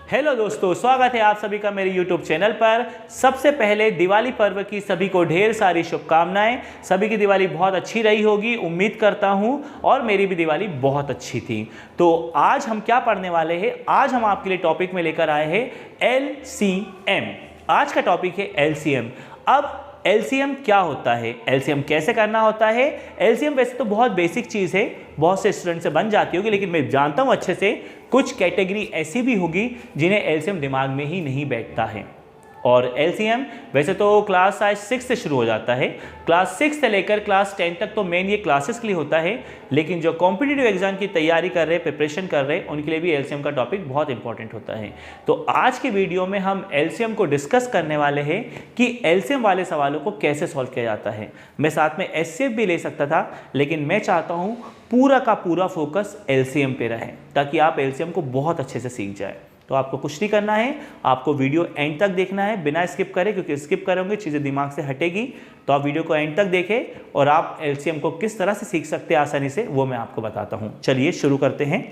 Hello दोस्तों, स्वागत है आप सभी का मेरे YouTube चैनल पर। सबसे पहले दिवाली पर्व की सभी को ढेर सारी शुभकामनाएं। सभी की दिवाली बहुत अच्छी रही होगी, उम्मीद करता हूं, और मेरी भी दिवाली बहुत अच्छी थी। तो आज हम क्या पढ़ने वाले हैं? आज हम आपके लिए टॉपिक में लेकर आए हैं LCM। आज का टॉपिक है LCM। अब LCM क्या होता है, LCM कैसे करना होता है? LCM वैसे तो बहुत बेसिक चीज़ है, बहुत से स्टूडेंट से बन जाती होगी, लेकिन मैं जानता हूँ अच्छे से कुछ कैटेगरी ऐसी भी होगी जिन्हें LCM दिमाग में ही नहीं बैठता है। और LCM वैसे तो क्लास शायद 6 से शुरू हो जाता है। क्लास 6 से लेकर क्लास 10 तक तो मेन ये क्लासेस के लिए होता है, लेकिन जो कॉम्पिटिटिव एग्जाम की तैयारी कर रहे हैं, प्रिपरेशन कर रहे हैं, उनके लिए भी LCM का टॉपिक बहुत इंपॉर्टेंट होता है। तो आज की वीडियो में हम LCM को डिस्कस करने वाले हैं कि LCM वाले सवालों को कैसे सॉल्व किया जाता है। मैं साथ में SCF भी ले सकता था, लेकिन मैं चाहता हूँ पूरा का पूरा फोकस LCM पे रहे, ताकि आप LCM को बहुत अच्छे से सीख जाए। तो आपको कुछ नहीं करना है, आपको वीडियो एंड तक देखना है बिना स्किप करे, क्योंकि स्किप करोगे चीज़ें दिमाग से हटेगी। तो आप वीडियो को एंड तक देखें और आप LCM को किस तरह से सीख सकते हैं आसानी से, वो मैं आपको बताता हूं। चलिए शुरू करते हैं।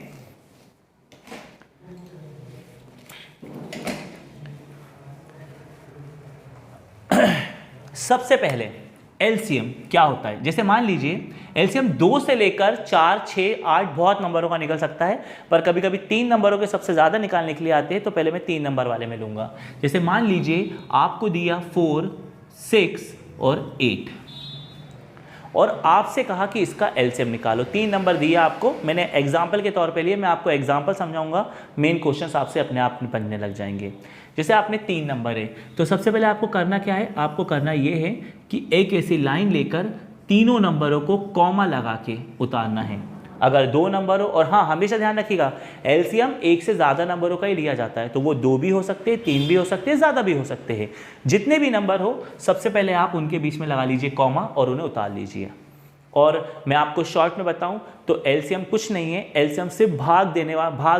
सबसे पहले LCM क्या होता है? जैसे मान लीजिए LCM 2 से लेकर 4, 6, 8 बहुत नंबरों का निकल सकता है, पर कभी कभी 3 नंबरों के सबसे ज़्यादा निकालने के लिए आते हैं, तो पहले मैं 3 नंबर वाले में लूँगा। जैसे मान लीजिए आपको दिया 4, 6 और 8, और आपसे कहा कि इसका LCM निकालो। 3 नंबर दिया आपको, मैंने एग्जाम्पल के तौर पे लिए, मैं आपको एग्जाम्पल समझाऊंगा, मेन क्वेश्चंस आपसे अपने आप बनने लग जाएंगे। जैसे आपने 3 नंबर है, तो सबसे पहले आपको करना क्या है? आपको करना ये है कि एक ऐसी लाइन लेकर तीनों नंबरों को कॉमा लगा के उतारना है। अगर 2 नंबर हो, और हाँ हमेशा ध्यान रखिएगा LCM एक से ज़्यादा नंबरों का ही लिया जाता है, तो वो 2 भी हो सकते हैं, 3 भी हो सकते हैं, ज़्यादा भी हो सकते हैं। जितने भी नंबर हो सबसे पहले आप उनके बीच में लगा लीजिए कॉमा और उन्हें उतार लीजिए। और मैं आपको शॉर्ट में बताऊं तो LCM कुछ नहीं है, LCM सिर्फ भाग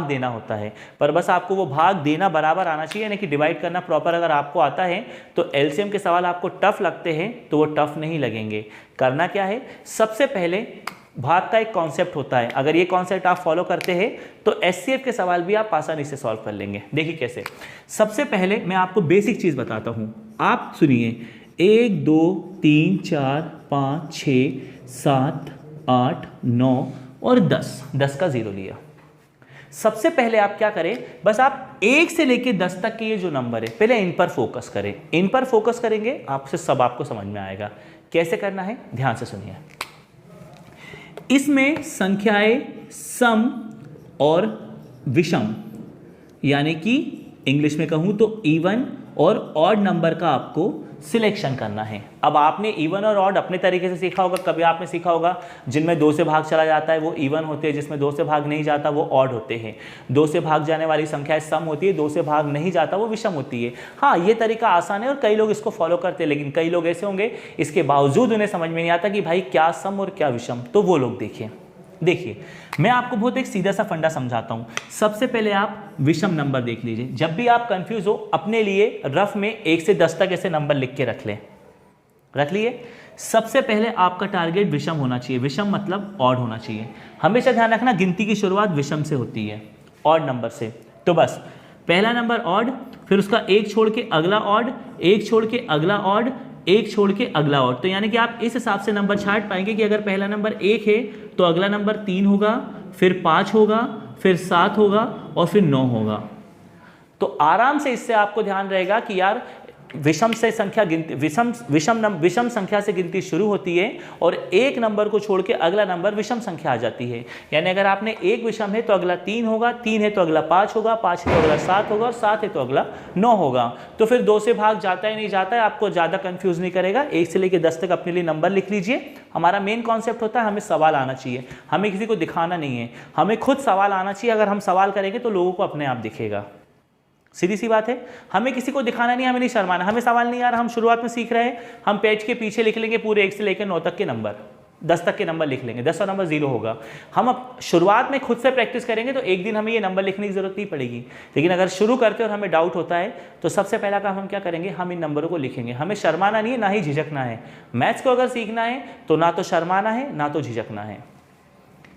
देना होता है। पर बस आपको वो भाग देना बराबर आना चाहिए, यानी कि डिवाइड करना प्रॉपर अगर आपको आता है तो LCM के सवाल आपको टफ लगते हैं तो वो टफ नहीं लगेंगे। करना क्या है? सबसे पहले भाग का एक कॉन्सेप्ट होता है, अगर ये कॉन्सेप्ट आप फॉलो करते हैं तो SCF के सवाल भी आप आसानी से सॉल्व कर लेंगे। देखिए कैसे। सबसे पहले मैं आपको बेसिक चीज़ बताता हूँ, आप सुनिए। 1, 2, 3, 4, 5, 6, 7, 8, 9 और 10 का 0 लिया। सबसे पहले आप क्या करें? बस आप 1 से लेके 10 तक के ये जो नंबर है, पहले इन पर फोकस करें। इन पर फोकस करेंगे आपसे सब आपको समझ में आएगा। कैसे करना है ध्यान से सुनिए। इसमें संख्याएं सम और विषम, यानी कि इंग्लिश में कहूं तो इवन और ऑड नंबर का आपको सिलेक्शन करना है। अब आपने इवन और ऑड अपने तरीके से सीखा होगा। कभी आपने सीखा होगा जिनमें 2 से भाग चला जाता है वो इवन होते हैं, जिसमें 2 से भाग नहीं जाता वो ऑड होते हैं। 2 से भाग जाने वाली संख्याएं सम होती है, 2 से भाग नहीं जाता वो विषम होती है। हाँ, ये तरीका आसान है और कई लोग इसको फॉलो करते हैं, लेकिन कई लोग ऐसे होंगे इसके बावजूद उन्हें समझ में नहीं आता कि भाई क्या सम और क्या विषम। तो वो लोग देखिए मैं आपको बहुत एक सीधा सा फंडा समझाता हूं। सबसे पहले आप विषम नंबर देख लीजिए। जब भी आप कंफ्यूज हो, अपने लिए रफ में 1 से 10 तक ऐसे नंबर लिख के रख लिए। सबसे पहले आपका टारगेट विषम होना चाहिए। विषम मतलब ऑड होना चाहिए। हमेशा ध्यान रखना गिनती की शुरुआत विषम से होती है, ऑड नंबर से। तो बस पहला नंबर ऑड, फिर उसका 1 छोड़ के अगला ऑड, 1 छोड़ के अगला ऑड, 1 छोड़ के अगला ऑड। तो यानी कि आप इस हिसाब से नंबर छांट पाएंगे कि अगर पहला नंबर 1 है तो अगला नंबर 3 होगा, फिर 5 होगा, फिर 7 होगा और फिर 9 होगा। तो आराम से इससे आपको ध्यान रहेगा कि यार विषम संख्या से गिनती शुरू होती है और एक नंबर को छोड़ के अगला नंबर विषम संख्या आ जाती है। यानी अगर आपने 1 विषम है तो अगला 3 होगा, 3 है तो अगला 5 होगा, 5 है तो अगला 7 होगा और 7 है तो अगला 9 होगा। तो फिर 2 से भाग जाता है नहीं जाता है, आपको ज़्यादा कंफ्यूज नहीं करेगा। 1 से लेकर 10 तक अपने लिए नंबर लिख लीजिए। हमारा मेन कॉन्सेप्ट होता है हमें सवाल आना चाहिए, हमें किसी को दिखाना नहीं है, हमें खुद सवाल आना चाहिए। अगर हम सवाल करेंगे तो लोगों को अपने आप दिखेगा। सीधी सी बात है, हमें किसी को दिखाना नहीं, हमें नहीं शर्माना। हमें सवाल नहीं आ रहा, हम शुरुआत में सीख रहे हैं, हम पेज के पीछे लिख लेंगे पूरे 1 से लेकर 9 तक के नंबर, 10 तक के नंबर लिख लेंगे, 10वां नंबर 0 होगा। हम अब शुरुआत में खुद से प्रैक्टिस करेंगे तो एक दिन हमें ये नंबर लिखने की जरूरत नहीं पड़ेगी। लेकिन अगर शुरू करते और हमें डाउट होता है तो सबसे पहला काम हम क्या करेंगे? हम इन नंबरों को लिखेंगे। हमें शर्माना नहीं है, ना ही झिझकना है। मैथ्स को अगर सीखना है तो ना तो शर्माना है ना तो झिझकना है।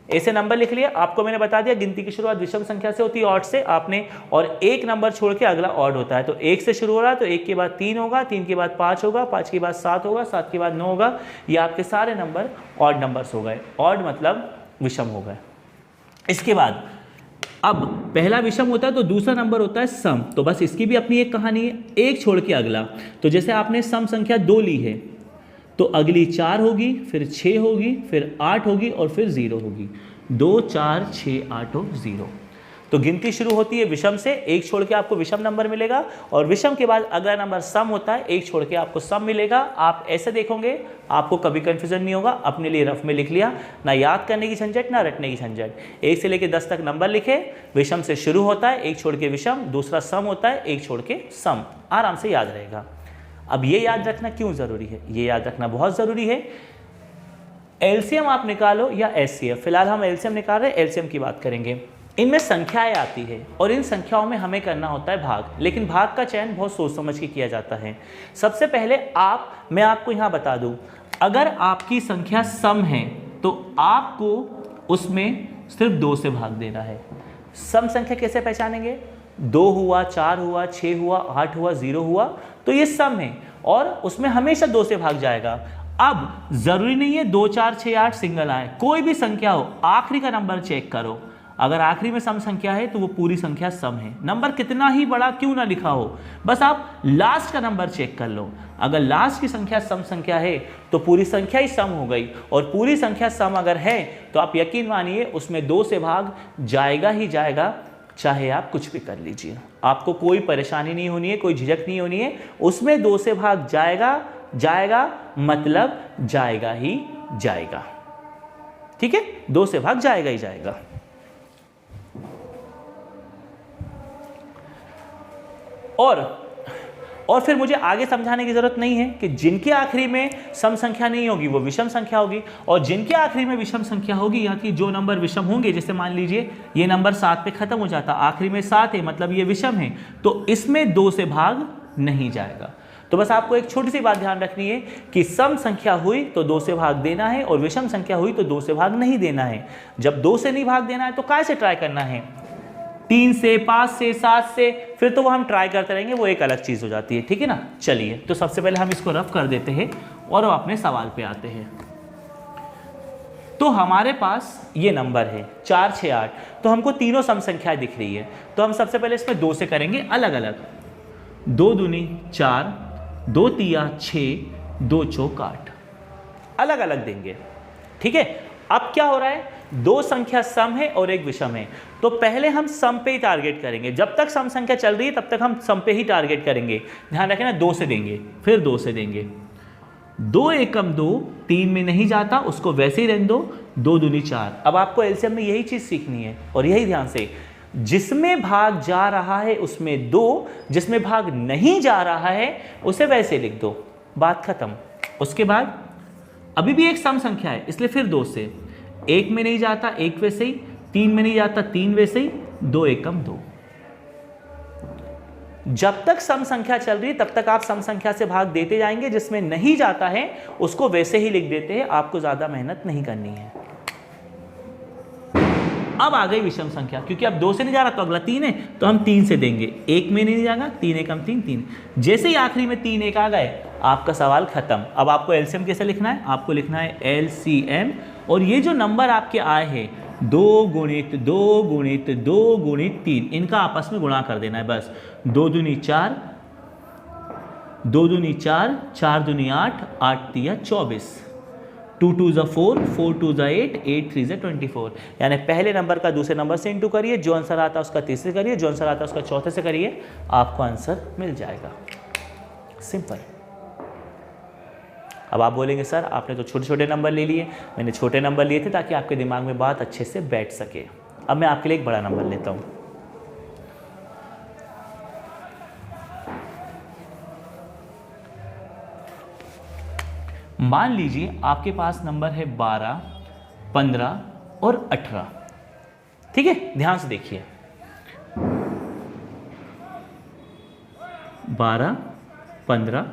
ऐसे नंबर लिख लिया। आपको मैंने बता दिया गिनती की शुरुआत विषम संख्या से होती है, ऑड से आपने, और एक नंबर छोड़ के अगला ऑड होता है। तो 1 से शुरू हो रहा है तो 1 के बाद 3 होगा, 3 के बाद 5 होगा, 5 के बाद 7 होगा, 7 के बाद 9 होगा। ये आपके सारे नंबर ऑड नंबर्स हो गए। ऑड मतलब विषम हो गए। इसके बाद अब पहला विषम होता है तो दूसरा नंबर होता है सम। तो बस इसकी भी अपनी एक कहानी है, एक छोड़ के अगला। तो जैसे आपने सम संख्या 2 ली है तो अगली 4 होगी, फिर 6 होगी, फिर 8 होगी और फिर 0 होगी। 2 4 6 8 और 0। तो गिनती शुरू होती है विषम से, एक छोड़ के आपको विषम नंबर मिलेगा, और विषम के बाद अगला नंबर सम होता है, एक छोड़ के आपको सम मिलेगा। आप ऐसे देखोगे आपको कभी कंफ्यूजन नहीं होगा। अपने लिए रफ में लिख लिया, ना याद करने की झंझट ना रटने की झंझट। 1 से लेकर 10 तक नंबर लिखे, विषम से शुरू होता है, एक छोड़ के विषम, दूसरा सम होता है, एक छोड़ के सम। आराम से याद रहेगा। अब ये याद रखना क्यों जरूरी है? ये याद रखना बहुत जरूरी है। एलसीएम आप निकालो या एचसीएफ, फिलहाल हम एलसीएम निकाल रहे हैं, एलसीएम की बात करेंगे। इनमें संख्याएं आती है और इन संख्याओं में हमें करना होता है भाग, लेकिन भाग का चयन बहुत सोच समझ के किया जाता है। सबसे पहले मैं आपको यहाँ बता दूँ, अगर आपकी संख्या सम है तो आपको उसमें सिर्फ 2 से भाग देना है। सम संख्या कैसे पहचानेंगे? 2 हुआ, 4 हुआ, 6 हुआ, 8 हुआ, 0 हुआ, तो ये सम है और उसमें हमेशा 2 से भाग जाएगा। अब जरूरी नहीं है 2 4 6 8 सिंगल आए, कोई भी संख्या हो, आखिरी का नंबर चेक करो। अगर आखिरी में सम संख्या है तो वो पूरी संख्या सम है। नंबर कितना ही बड़ा क्यों ना लिखा हो, बस आप लास्ट का नंबर चेक कर लो। अगर लास्ट की संख्या सम संख्या है तो पूरी संख्या ही सम हो गई, और पूरी संख्या सम अगर है तो आप यकीन मानिए उसमें 2 से भाग जाएगा ही जाएगा, चाहे आप कुछ भी कर लीजिए। आपको कोई परेशानी नहीं होनी है, कोई झिझक नहीं होनी है, उसमें 2 से भाग जाएगा मतलब जाएगा ही जाएगा। ठीक है, 2 से भाग जाएगा ही जाएगा। और फिर मुझे आगे समझाने की जरूरत नहीं है कि जिनके आखिरी में सम संख्या नहीं होगी वो विषम संख्या होगी, और जिनके आखिरी में विषम संख्या होगी, या कि जो नंबर विषम होंगे, जैसे मान लीजिए ये नंबर 7 पे खत्म हो जाता, आखिरी में 7 है मतलब ये विषम है, तो इसमें 2 से भाग नहीं जाएगा। तो बस आपको एक छोटी सी बात ध्यान रखनी है कि सम संख्या हुई तो 2 से भाग देना है, और विषम संख्या हुई तो 2 से भाग नहीं देना है। जब 2 से नहीं भाग देना है तो काय से ट्राई करना है? 3 से, 5 से, 7 से, फिर तो वो हम ट्राई करते रहेंगे, वो एक अलग चीज हो जाती है। ठीक है ना। चलिए, तो सबसे पहले हम इसको रफ कर देते हैं और अब अपने सवाल पे आते हैं। तो हमारे पास ये नंबर है 4 6 8, तो हमको तीनों सम संख्याएं दिख रही है। तो हम सबसे पहले इसमें 2 से करेंगे अलग अलग। 2 दूनी 4, 2 तिया 6, 2 चौक 8, अलग अलग देंगे। ठीक है। अब क्या हो रहा है, 2 संख्या सम है और एक विषम है, तो पहले हम सम पे ही टारगेट करेंगे। जब तक सम संख्या चल रही है तब तक हम सम पे ही टारगेट करेंगे। ध्यान रखना, 2 से देंगे, फिर 2 से देंगे। 2 एकम 2, 3 में नहीं जाता, उसको वैसे ही रहने दो। 2 दूनी 4। अब आपको एलसीएम में यही चीज सीखनी है, और यही ध्यान से, जिसमें भाग जा रहा है उसमें 2, जिसमें भाग नहीं जा रहा है उसे वैसे लिख दो, बात खत्म। उसके बाद अभी भी एक सम संख्या है, इसलिए फिर 2 से। 1 में नहीं जाता, 1 वैसे ही। 3 में नहीं जाता, 3 वैसे ही। 2 एकम 2। जब तक सम संख्या चल रही है तब तक आप सम संख्या से भाग देते जाएंगे, जिसमें नहीं जाता है उसको वैसे ही लिख देते हैं। आपको ज्यादा मेहनत नहीं करनी है। अब आ गई विषम संख्या, क्योंकि अब 2 से नहीं जा रहा तो अगला 3 है, तो हम 3 से देंगे। 1 में नहीं जाएगा, 3 एकम 3 3। जैसे ही आखिरी में 3 1 आ गए, आपका सवाल खत्म। अब आपको एलसीएम कैसे लिखना है? आपको लिखना है एलसीएम, और ये जो नंबर आपके आए हैं 2 गुणित 2 गुणित 2 गुणित 3, इनका आपस में गुणा कर देना है बस। 2 दूनी 4, 2 दूनी 4, 4 दूनी 8, 8 तिया 24, 2 2 ज़ा 4, 4 2 ज़ा 8, 8 3 ज़ा 24। यानी पहले नंबर का दूसरे नंबर से इंटू करिए, जो आंसर आता है उसका तीसरे करिए, जो आंसर आता है उसका चौथे से करिए, आपको आंसर मिल जाएगा। सिंपल। अब आप बोलेंगे सर आपने तो छोटे छोटे नंबर ले लिए। मैंने छोटे नंबर लिए थे ताकि आपके दिमाग में बात अच्छे से बैठ सके। अब मैं आपके लिए एक बड़ा नंबर लेता हूं। मान लीजिए आपके पास नंबर है 12, 15 और 18। ठीक है, ध्यान से देखिए। 12, 15,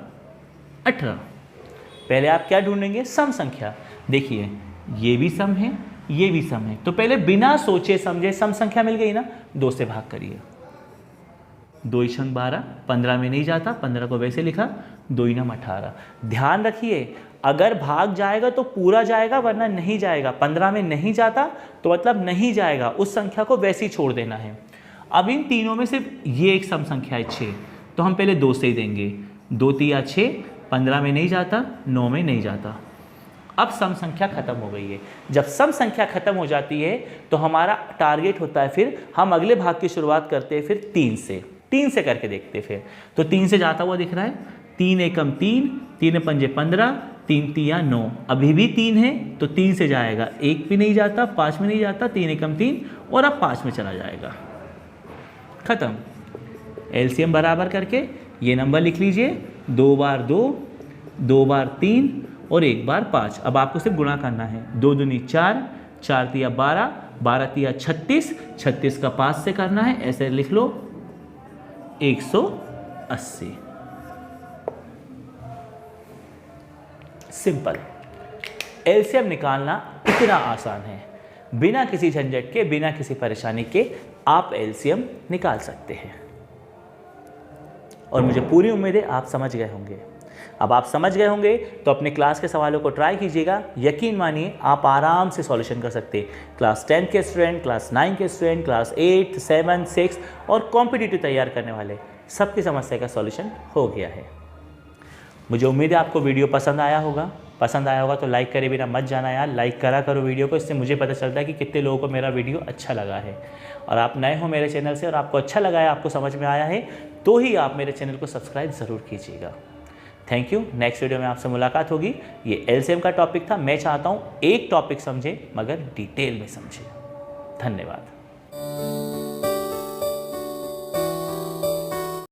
18। पहले आप क्या ढूंढेंगे? सम संख्या। देखिए ये भी सम है ये भी सम है। तो पहले बिना सोचे समझे सम संख्या मिल गई ना, 2 से भाग करिए। 2 × 12, 15 में नहीं जाता, 15 को वैसे लिखा, 2 × 18। ध्यान रखिए, अगर भाग जाएगा तो पूरा जाएगा, वरना नहीं जाएगा। 15 में नहीं जाता तो मतलब नहीं जाएगा, उस संख्या को वैसे ही छोड़ देना है। अब इन तीनों में सिर्फ ये एक सम संख्या है 6, तो हम पहले 2 से ही देंगे। 2 × 6, 15 में नहीं जाता, 9 में नहीं जाता। अब सम संख्या खत्म हो गई है। जब सम संख्या खत्म हो जाती है तो हमारा टारगेट होता है, फिर हम अगले भाग की शुरुआत करते हैं फिर 3 से करके देखते हैं। फिर तो 3 से जाता हुआ दिख रहा है, 3 एकम 3, 3 पंजे 15, 3 तिया 9। अभी भी 3 है तो 3 से जाएगा, 1 भी नहीं जाता, 5 में नहीं जाता, 3 एकम 3 और अब 5 में चला जाएगा। खत्म। एलसीएम बराबर करके ये नंबर लिख लीजिए, 2 बार 2, 2 बार 3 और 1 बार 5। अब आपको सिर्फ गुणा करना है, 2 दूनी 4, 4 तिया 12, 12 तिया 36, 36 का 5 से करना है, ऐसे लिख लो 180। सिंपल। एलसीएम निकालना इतना आसान है, बिना किसी झंझट के, बिना किसी परेशानी के आप एलसीएम निकाल सकते हैं। और मुझे पूरी उम्मीद है आप समझ गए होंगे। अब आप समझ गए होंगे तो अपने क्लास के सवालों को ट्राई कीजिएगा। यकीन मानिए आप आराम से सॉल्यूशन कर सकते हैं। क्लास 10 के स्टूडेंट, क्लास 9 के स्टूडेंट, क्लास 8, 7, 6 और कॉम्पिटिटिव तैयार करने वाले सबकी समस्या का सॉल्यूशन हो गया है। मुझे उम्मीद है आपको वीडियो पसंद आया होगा। पसंद आया होगा तो लाइक करे बिना मत जाना यार, लाइक करा करो वीडियो को, इससे मुझे पता चलता है कि कितने लोगों को मेरा वीडियो अच्छा लगा है। और आप नए हो मेरे चैनल से और आपको अच्छा लगा है, आपको समझ में आया है, तो ही आप मेरे चैनल को सब्सक्राइब ज़रूर कीजिएगा। Thank you. नेक्स्ट वीडियो में आपसे मुलाकात होगी। ये एलसीएम का टॉपिक था। मैं चाहता हूँ एक टॉपिक समझे मगर डिटेल में समझे। धन्यवाद।